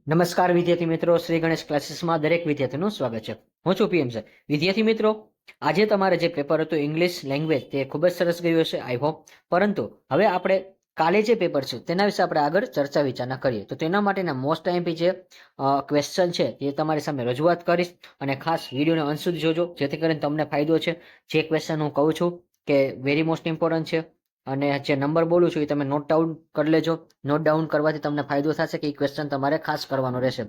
નમસ્કાર વિદ્યાર્થી મિત્રો, શ્રી ગણેશ ક્લાસીસમાં દરેક વિદ્યાર્થીનું સ્વાગત છે. હું છું પીએમ સર. વિદ્યાર્થી મિત્રો, આજે તમારે જે પેપર હતું ઇંગ્લિશ લેંગ્વેજ તે ખૂબ જ સરસ ગયું હશે, આઈ હોપ. પરંતુ હવે આપણે કાલે જે પેપર છે તેના વિશે આપણે આગળ ચર્ચા વિચારણા કરીએ. તો તેના માટેના મોસ્ટ આઈએમપી જે ક્વેશ્ચન છે એ તમારી સામે રજૂઆત કરીશ, અને ખાસ વિડીયોને અંત સુધી જોજો જેથી કરીને તમને ફાયદો છે. જે ક્વેશ્ચન હું કહું છું કે વેરી મોસ્ટ ઇમ્પોર્ટન્ટ છે, અને જે નંબર બોલું છું એ તમે નોટ ડાઉન કરી લેજો. નોટ ડાઉન કરવાથી તમને ફાયદો થશે કે એ ક્વેશ્ચન તમારે ખાસ કરવાનો રહેશે.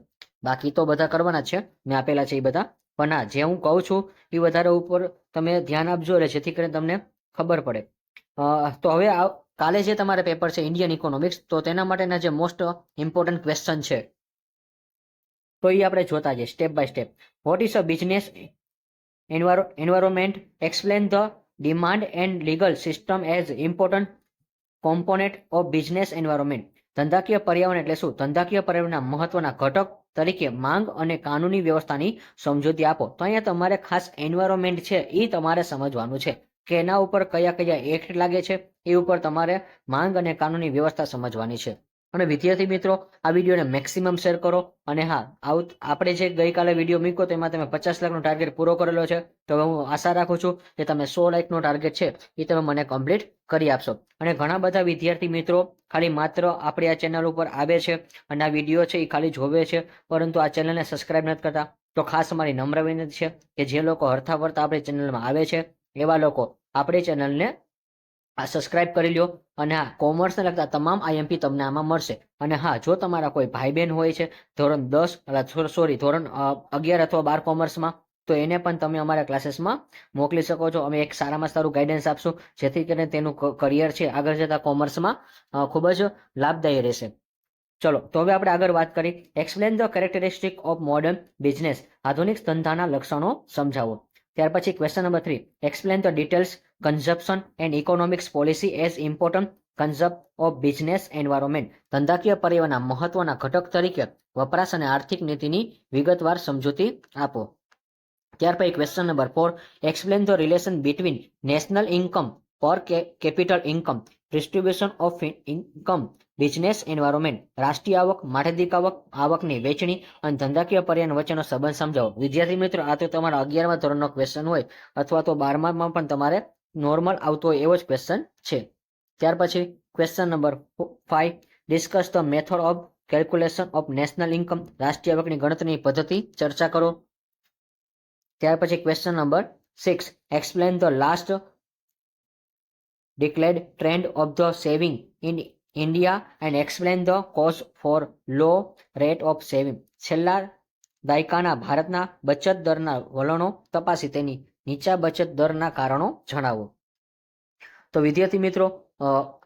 બાકી તો બધા કરવાના જ છે, મેં આપેલા છે એ બધા. પણ હા, જે હું કહું છું એ વધારે ઉપર તમે ધ્યાન આપજો એટલે જેથી કરીને તમને ખબર પડે. તો હવે કાલે જે તમારે પેપર છે ઇન્ડિયન ઇકોનોમિક્સ, તો તેના માટેના જે મોસ્ટ ઇમ્પોર્ટન્ટ ક્વેશ્ચન છે તો એ આપણે જોતા જઈએ step by step. What is a business environment? Explain the demand and legal system as important component of business environment. ધંધાકીય પર્યાવરણ એટલે શું? ધંધાકીય પર્યાવરણના મહત્વના ઘટક તરીકે માંગ અને કાનૂની વ્યવસ્થાની સમજૂતી આપો. તો અહીંયા તમારે ખાસ એન્વાયરમેન્ટ છે એ તમારે સમજવાનું છે કે એના ઉપર કયા કયા એક્ટ લાગે છે, એ ઉપર તમારે માંગ અને કાનૂની વ્યવસ્થા સમજવાની છે. અને વિદ્યાર્થી મિત્રો, આ વિડીયોને મેક્સિમમ શેર કરો. અને હા, આપણે જે ગઈકાલે વિડીયો મૂક્યો તેમાં તમે 50 લાખનો ટાર્ગેટ પૂરો કરેલો છે, તો હું આશા રાખું છું કે તમે 100 લાખનો ટાર્ગેટ છે એ તમે મને કમ્પ્લીટ કરી આપશો. અને ઘણા બધા વિદ્યાર્થી મિત્રો ખાલી માત્ર આપણી આ ચેનલ ઉપર આવે છે અને આ વિડીયો છે એ ખાલી જોવે છે, પરંતુ આ ચેનલને સબસ્ક્રાઇબ નથી કરતા. તો ખાસ મારી નમ્ર વિનંતી છે કે જે લોકો હરતા ફરતા આપણી ચેનલમાં આવે છે એવા લોકો આપણી ચેનલને આ સબસ્ક્રાઇબ કરી લ્યો. અને હા, કોમર્સને લગતા તમામ આઈએમપી તમને આમાં મળશે. અને હા, જો તમારા કોઈ ભાઈ બહેન હોય છે ધોરણ 10 સોરી ધોરણ 11 અથવા 12 કોમર્સમાં, તો એને પણ તમે અમારા ક્લાસીસમાં મોકલી શકો છો. અમે એક સારામાં સારું ગાઈડન્સ આપશું જેથી કરીને તેનું કરિયર છે આગળ જતા કોમર્સમાં ખૂબ જ લાભદાયી રહેશે. ચલો, તો હવે આપણે આગળ વાત કરી. Explain the characteristic of modern business. આધુનિક ધંધાના લક્ષણો સમજાવો. ત્યાર પછી question number 3, explain the details consumption and economics policy as important concept of business environment. ધંધાકીય પર્યાવરણના મહત્વના ઘટક તરીકે વપરાશ અને આર્થિક નીતિની વિગતવાર સમજૂતી આપો. ત્યાર પછી question number 4, explain the relation between national income per capital income, distribution of income, business environment. રાષ્ટ્રીય આવક, માથાદીઠ આવક, આવકની વહેંચણી અને ધંધાકીય પર્યાવરણ વચ્ચેનો સંબંધ સમજાવો. વિદ્યાર્થી મિત્રો, આ તો તમારા 11મા ધોરણનો ક્વેશ્ચન હોય અથવા તો 12મામાં પણ તમારે નોર્મલ આવતો હોય એવો જ ક્વેશ્ચન છે. ત્યાર પછી question number 5, discuss the method of calculation of national income. રાષ્ટ્રીય આવકની ગણતરીની પદ્ધતિ ચર્ચા કરો. ત્યાર પછી question number 6, explain the last declared trend of the saving in India and explain the cause for low rate of saving. છેલ્લા દાયકાના ભારતના બચત દરના વલણો તપાસી તેની નીચા બચત દરના કારણો જણાવો. તો વિદ્યાર્થી મિત્રો,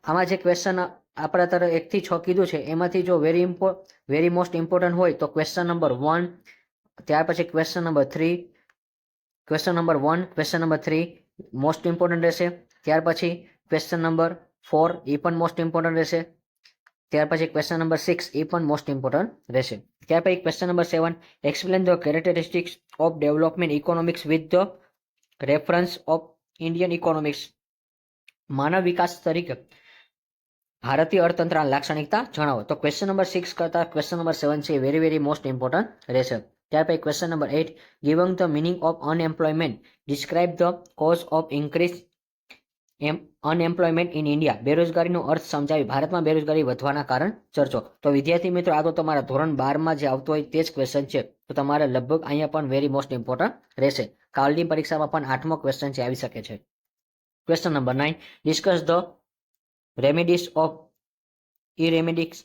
આમાં જે ક્વેશ્ચન આપણા તરફ 1 થી 6 કીધું છે એમાંથી જો વેરી મોસ્ટ ઇમ્પોર્ટન્ટ હોય તો ક્વેશ્ચન નંબર 1, ત્યાર પછી question number 3, question number 1, question number 3 most important રહેશે. ત્યાર પછી ક્વેશ્ચન નંબર 4 એ પણ મોસ્ટ ઇમ્પોર્ટન્ટ રહેશે. ત્યાર પછી ક્વેશ્ચન નંબર 6 એ પણ મોસ્ટ ઇમ્પોર્ટન્ટ રહેશે. ત્યાર પછી question number 7, explain the characteristics of development economics with the reference of Indian economics. માનવ વિકાસ તરીકે ભારતીય અર્થતંત્રના લાક્ષણિકતા જણાવો. તો ક્વેશ્ચન નંબર 6 કરતા ક્વેશ્ચન નંબર 7 છે વેરી મોસ્ટ ઇમ્પોર્ટન્ટ રહેશે. ત્યાર પછી question number 8, giving the meaning of unemployment, describe the cause of increase unemployment in India. બેરોજગારીનો અર્થ સમજાવી ભારતમાં બેરોજગારી વધવાના કારણ ચર્ચો. તો વિદ્યાર્થી મિત્રો, આ તો તમારા ધોરણ 12માં જે આવતો હોય તે જ ક્વેશ્ચન છે, તો તમારે લગભગ અહીંયા પણ વેરી મોસ્ટ ઇમ્પોર્ટન્ટ રહેશે. કાલની પરીક્ષામાં પણ 8મો ક્વેશ્ચન છે આવી શકે છે. Question number 9, discuss the remedies of ઇરેમેડિક્સ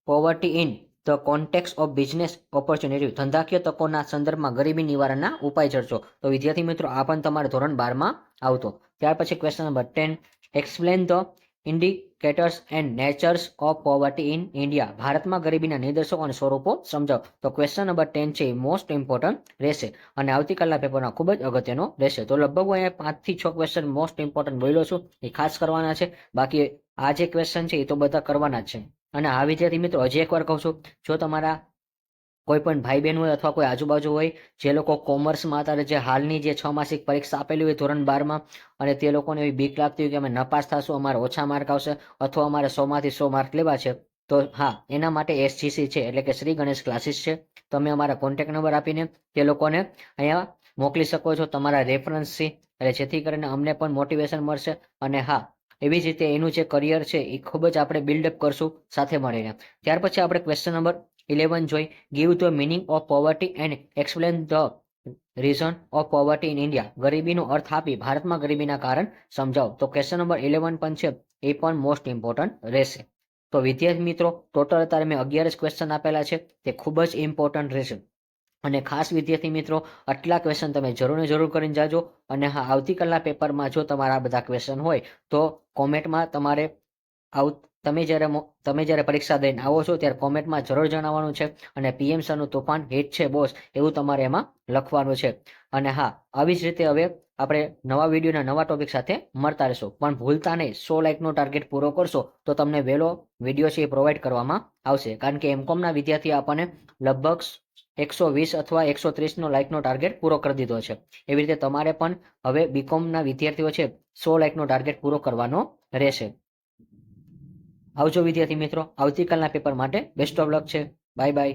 poverty in the context of business opportunity. ધંધાકીય તકોના સંદર્ભમાં ગરીબી નિવારણના ઉપાય ચર્ચો. તો વિદ્યાર્થી મિત્રો, આ પણ તમારે ધોરણ 12માં આવતો. ત્યાર પછી question number 10, explain the indicators and nature's of poverty in India. ભારતમાં ગરીબીના નિર્દેશકો અને સ્વરૂપો સમજાવો. તો ક્વેશ્ચન નંબર 10 છે એ મોસ્ટ ઇમ્પોર્ટન્ટ રહેશે અને આવતીકાલના પેપરના ખૂબ જ અગત્યનો રહેશે. તો લગભગ હું અહીંયા 5 થી 6 ક્વેશ્ચન મોસ્ટ ઇમ્પોર્ટન્ટ બોલ્યો છું, એ ખાસ કરવાના છે. બાકી આ જે ક્વેશ્ચન છે એ તો બધા કરવાના જ છે. અને આ વિદ્યાર્થી મિત્રો, હજી એકવાર કહું છું, જો તમારા કોઈ પણ ભાઈ બહેન હોય અથવા કોઈ આજુબાજુ હોય જે લોકો કોમર્સમાં અત્યારે જે હાલની જે 6 માસિક પરીક્ષા આપેલી હોય ધોરણ 12માં, અને તે લોકોને એવી બીક લાગતી હોય કે અમે નપાસ થશું, અમારે ઓછા માર્ક આવશે અથવા અમારે 100માંથી 100 માર્ક લેવા છે, તો હા, એના માટે SGC છે એટલે કે શ્રી ગણેશ ક્લાસીસ છે. તમે અમારા કોન્ટેક્ટ નંબર આપીને તે લોકોને અહીંયા મોકલી શકો છો તમારા રેફરન્સથી, એટલે જેથી કરીને અમને પણ મોટિવેશન મળશે. અને હા, એવી જ રીતે એનું જે કરિયર છે એ ખૂબ જ આપણે બિલ્ડઅપ કરશું સાથે મળીને. ત્યાર પછી આપણે ક્વેશ્ચન નંબર 11 જોઈ. Give the meaning of poverty and explain the reason of poverty in India. ગરીબીનો અર્થ આપી ભારતમાં ગરીબીના કારણ સમજાવો. તો ક્વેશ્ચન નંબર 11 પણ છે એ પણ મોસ્ટ ઇમ્પોર્ટન્ટ રહેશે. તો વિદ્યાર્થી મિત્રો, ટોટલ અત્યારે મેં 11 જ ક્વેશ્ચન આપેલા છે, તે ખૂબ જ ઇમ્પોર્ટન્ટ રહેશે. અને ખાસ વિદ્યાર્થી મિત્રો, આટલા ક્વેશ્ચન તમે જરૂર ને જરૂર કરીને જાજો. અને હા, આવતીકાલના પેપરમાં જો તમારા બધા ક્વેશ્ચન હોય તો કોમેન્ટમાં તમારે તમે જ્યારે પરીક્ષા દઈને આવો છો ત્યારે કોમેન્ટમાં જરૂર જણાવવાનું છે. અને PM સરનું તોફાન હિટ છે બોસ, એવું તમારે એમાં લખવાનું છે. અને હા, આવી જ રીતે હવે આપણે નવા વિડીયોના નવા ટોપિક સાથે મળતા રહીશું. પણ ભૂલતા નહીં, 100 લાઇકનો ટાર્ગેટ પૂરો કરશો તો તમને વહેલો વિડીયો છે એ પ્રોવાઈડ કરવામાં આવશે. કારણ કે MCOMના વિદ્યાર્થી આપણને લગભગ 120 અથવા 130નો લાઇકનો ટાર્ગેટ પૂરો કરી દીધો છે. એવી રીતે તમારે પણ હવે BCOMના વિદ્યાર્થીઓ છે 100 લાઇકનો ટાર્ગેટ પૂરો કરવાનો રહેશે. આવજો વિદ્યાર્થી મિત્રો, આવતીકાલના પેપર માટે બેસ્ટ ઓફ લક છે. Bye bye.